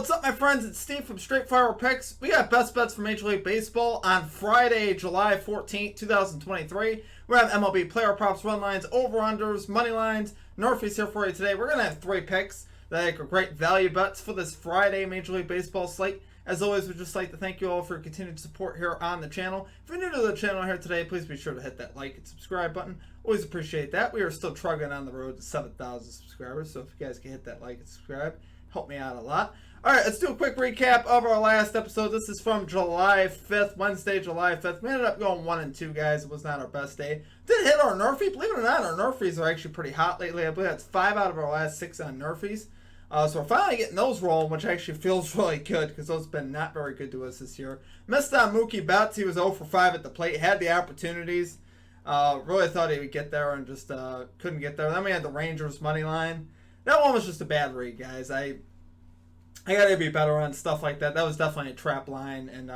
What's up, my friends? It's Steve from Straight Fire Picks. We got best bets for Major League Baseball on Friday, July 14th, 2023. We have MLB player props, run lines, over-unders, money lines. NRFI's here for you today. We're going to have 3 picks that are great value bets for this Friday Major League Baseball slate. As always, we'd just like to thank you all for your continued support here on the channel. If you're new to the channel here today, please be sure to hit that like and subscribe button. Always appreciate that. We are still trugging on the road to 7,000 subscribers, so if you guys can hit that like and subscribe, help me out a lot. All right, let's do a quick recap of our last episode. This is from July 5th, Wednesday, July 5th. We ended up going 1 and 2, guys. It was not our best day. Did hit our NRFI. Believe it or not, our NRFIs are actually pretty hot lately. I believe that's 5 out of our last 6 on NRFIs. So we're finally getting those rolling, which actually feels really good because those have been not very good to us this year. Missed on Mookie Betts. He was 0 for 5 at the plate. Had the opportunities. Really thought he would get there and just couldn't get there. Then we had the Rangers money line. That one was just a bad read, guys. I got to be better on stuff like that. That was definitely a trap line, and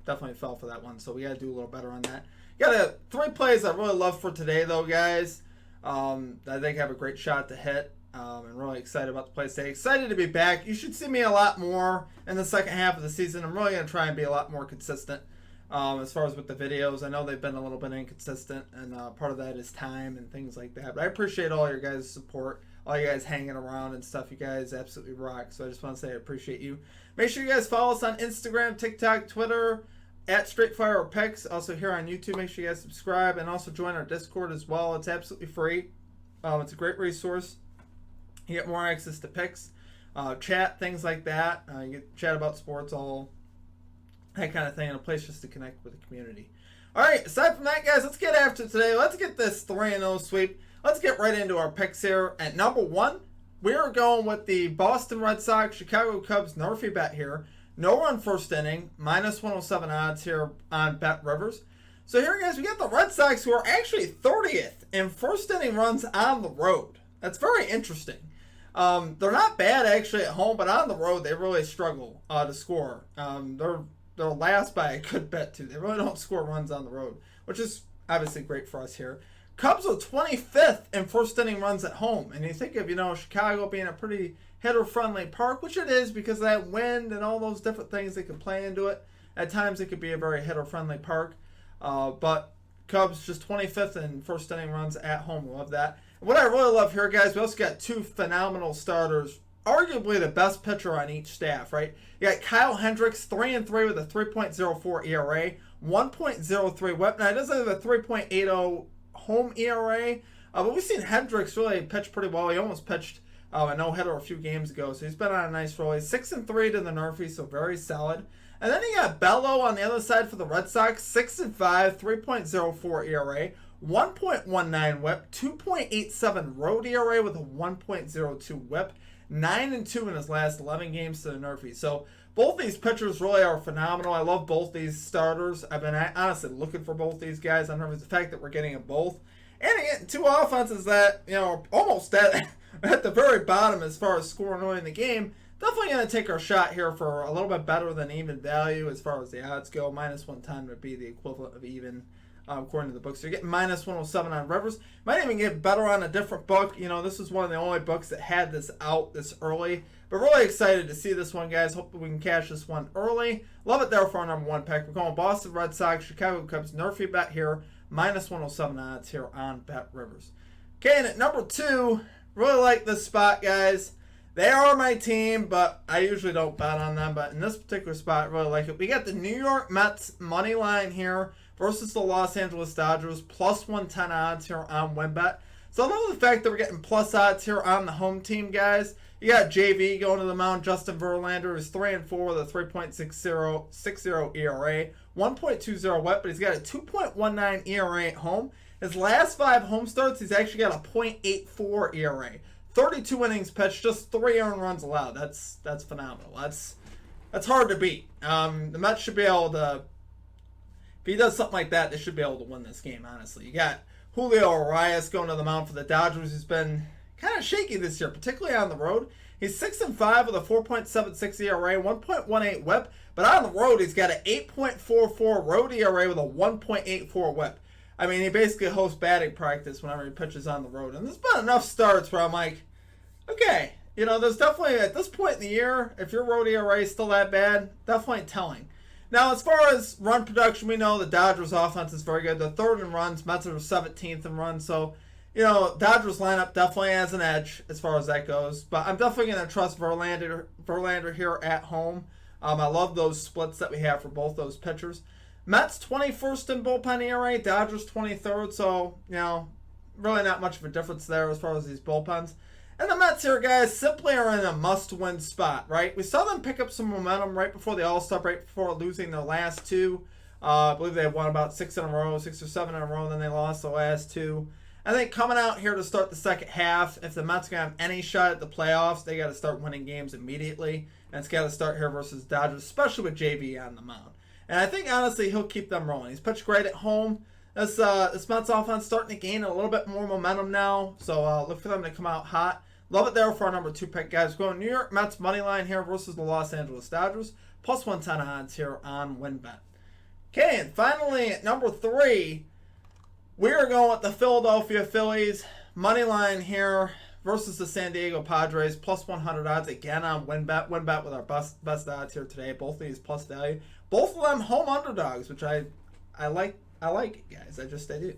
definitely fell for that one. So we got to do a little better on that. Got 3 plays I really love for today, though, guys. I think have a great shot to hit. And really excited about the play today. Excited to be back. You should see me a lot more in the second half of the season. I'm really going to try and be a lot more consistent as far as with the videos. I know they've been a little bit inconsistent, and part of that is time and things like that. But I appreciate all your guys' support, all you guys hanging around and stuff. You guys absolutely rock. So I just want to say I appreciate you. Make sure you guys follow us on Instagram, TikTok, Twitter, at Straightfire Picks. Also here on YouTube, make sure you guys subscribe and also join our Discord as well. It's absolutely free. It's a great resource. You get more access to picks, chat, things like that. You get chat about sports, all that kind of thing, and a place just to connect with the community. All right, aside from that, guys, let's get after today. Let's get this 3-0 sweep. Let's get right into our picks here. At number 1, we are going with the Boston Red Sox, Chicago Cubs NRFI bet here. No run first inning, minus 107 odds here on Bet Rivers. So here, guys, we got the Red Sox, who are actually 30th in first inning runs on the road. That's very interesting. They're not bad actually at home, but on the road they really struggle to score. They're last by a good bit too. They really don't score runs on the road, which is obviously great for us here. Cubs are 25th in first inning runs at home, and you think of Chicago being a pretty hitter-friendly park, which it is because of that wind and all those different things that could play into it. At times it could be a very hitter-friendly park, but Cubs just 25th in first inning runs at home. Love that. What I really love here, guys, we also got 2 phenomenal starters, arguably the best pitcher on each staff, right? You got Kyle Hendricks, 3-3 with a 3.04 ERA, 1.03 whip. Now, he doesn't have a 3.80 home ERA, but we've seen Hendricks really pitch pretty well. He almost pitched a no-hitter a few games ago, so he's been on a nice roll. He's 6-3 to the NRFI, so very solid. And then you got Bello on the other side for the Red Sox, 6-5, 3.04 ERA. 1.19 whip, 2.87 road ERA with a 1.02 whip, 9-2 in his last 11 games to the NRFI. So both these pitchers really are phenomenal. I love both these starters. I've been honestly looking for both these guys. I know the fact that we're getting them both. And again, 2 offenses that, almost at the very bottom as far as scoring early in the game. Definitely going to take our shot here for a little bit better than even value as far as the odds go. Minus 110 would be the equivalent of even. According to the books. So you're getting minus 107 on Rivers. Might even get better on a different book. This is one of the only books that had this out this early. But really excited to see this one, guys. Hope we can cash this one early. Love it there for our number 1 pick. We're going Boston Red Sox, Chicago Cubs, NRFI bet here. Minus 107 odds here on Bet Rivers. Okay, and at number 2, really like this spot, guys. They are my team, but I usually don't bet on them. But in this particular spot, I really like it. We got the New York Mets money line here versus the Los Angeles Dodgers, plus 110 odds here on WinBet. So I love the fact that we're getting plus odds here on the home team, guys. You got JV going to the mound, Justin Verlander, who's 3-4 with a 3.60 ERA, 1.20 whip, but he's got a 2.19 ERA at home. His last 5 home starts, he's actually got a 0.84 ERA. 32 innings pitched, just 3 earned runs allowed. That's phenomenal. That's hard to beat. The Mets should be able to. If he does something like that, they should be able to win this game, honestly. You got Julio Urias going to the mound for the Dodgers, who's been kind of shaky this year, particularly on the road. He's 6-5 with a 4.76 ERA, 1.18 whip, but on the road, he's got an 8.44 road ERA with a 1.84 whip. I mean, he basically hosts batting practice whenever he pitches on the road. And there's been enough starts where I'm like, okay, There's definitely, at this point in the year, if your road ERA is still that bad, definitely telling. Now, as far as run production, we know the Dodgers offense is very good. They're third in runs, Mets are 17th in runs, so, Dodgers lineup definitely has an edge as far as that goes. But I'm definitely going to trust Verlander here at home. I love those splits that we have for both those pitchers. Mets 21st in bullpen ERA, Dodgers 23rd, so, really not much of a difference there as far as these bullpens. And the Mets here, guys, simply are in a must-win spot, right? We saw them pick up some momentum right before the All-Star break, before losing their last two. I believe they won about 6 or 7 in a row, and then they lost the last two. I think coming out here to start the second half, if the Mets are going to have any shot at the playoffs, they got to start winning games immediately. And it's got to start here versus Dodgers, especially with JV on the mound. And I think, honestly, he'll keep them rolling. He's pitched great at home. This Mets offense starting to gain a little bit more momentum now, so look for them to come out hot. Love it there for our number 2 pick, guys. We're going New York Mets money line here versus the Los Angeles Dodgers. Plus 110 odds here on WynnBET. Okay, and finally at number 3, we are going with the Philadelphia Phillies money line here versus the San Diego Padres. Plus 100 odds again on WynnBET. WynnBET with our best odds here today. Both of these plus value. Both of them home underdogs, which I like. I like it, guys. I do.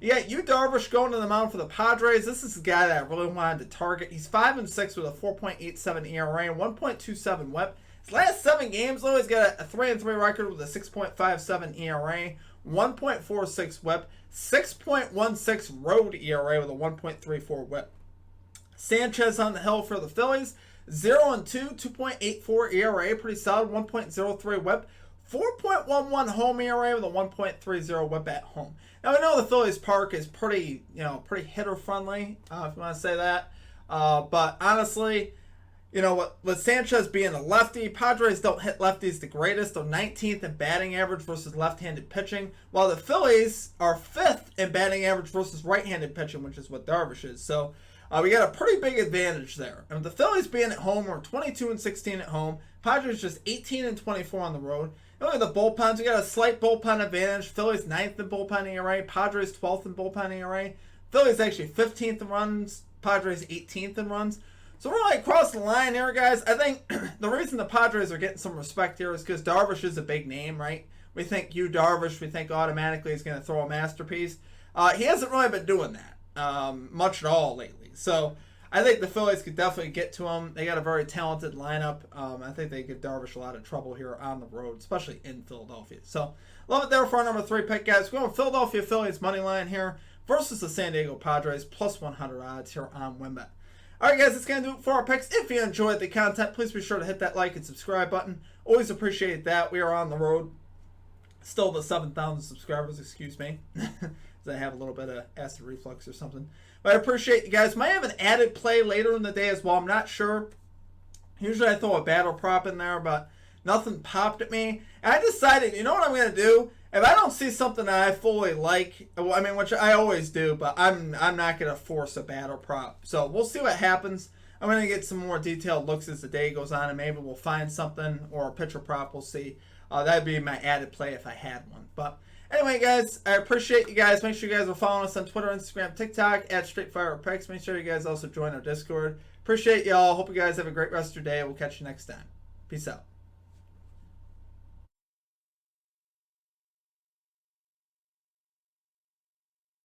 Yeah, Yu Darvish going to the mound for the Padres. This is the guy that I really wanted to target. He's 5-6 with a 4.87 ERA and 1.27 WHIP. His last 7 games, though, he's got a 3-3 record with a 6.57 ERA, 1.46 WHIP, 6.16 road ERA with a 1.34 WHIP. Sanchez on the hill for the Phillies, 0-2, 2.84 ERA, pretty solid, 1.03 WHIP. 4.11 home ERA with a 1.30 WHIP at home. Now we know the Phillies Park is pretty hitter friendly, if you want to say that. But honestly, with Sanchez being a lefty, Padres don't hit lefties the greatest. They're 19th in batting average versus left-handed pitching, while the Phillies are 5th in batting average versus right-handed pitching, which is what Darvish is. So we got a pretty big advantage there. And with the Phillies being at home, we're 22-16 at home. Padres just 18-24 on the road. Look at the bullpens. We got a slight bullpen advantage. Phillies 9th in bullpen ERA. Padres 12th in bullpen ERA. Phillies actually 15th in runs. Padres 18th in runs. So we're like across the line here, guys. I think the reason the Padres are getting some respect here is because Darvish is a big name, right? We think Yu Darvish, we think automatically he's going to throw a masterpiece. He hasn't really been doing that much at all lately. So I think the Phillies could definitely get to him. They got a very talented lineup. I think they give Darvish a lot of trouble here on the road, especially in Philadelphia. So love it there for our number 3 pick, guys. We're going Philadelphia Phillies money line here versus the San Diego Padres, plus 100 odds here on WynnBET. All right, guys, that's going to do it for our picks. If you enjoyed the content, please be sure to hit that like and subscribe button. Always appreciate that. We are on the road. Still the 7,000 subscribers, excuse me. I have a little bit of acid reflux or something. But I appreciate you guys. Might have an added play later in the day as well. I'm not sure. Usually I throw a battle prop in there, but nothing popped at me. And I decided, you know what I'm going to do? If I don't see something that I fully like, which I always do, but I'm not going to force a battle prop. So we'll see what happens. I'm going to get some more detailed looks as the day goes on, and maybe we'll find something or a pitcher prop. We'll see. That'd be my added play if I had one. But anyway, guys, I appreciate you guys. Make sure you guys are following us on Twitter, Instagram, TikTok, at StraightFirePicks. Make sure you guys also join our Discord. Appreciate y'all. Hope you guys have a great rest of your day. We'll catch you next time. Peace out.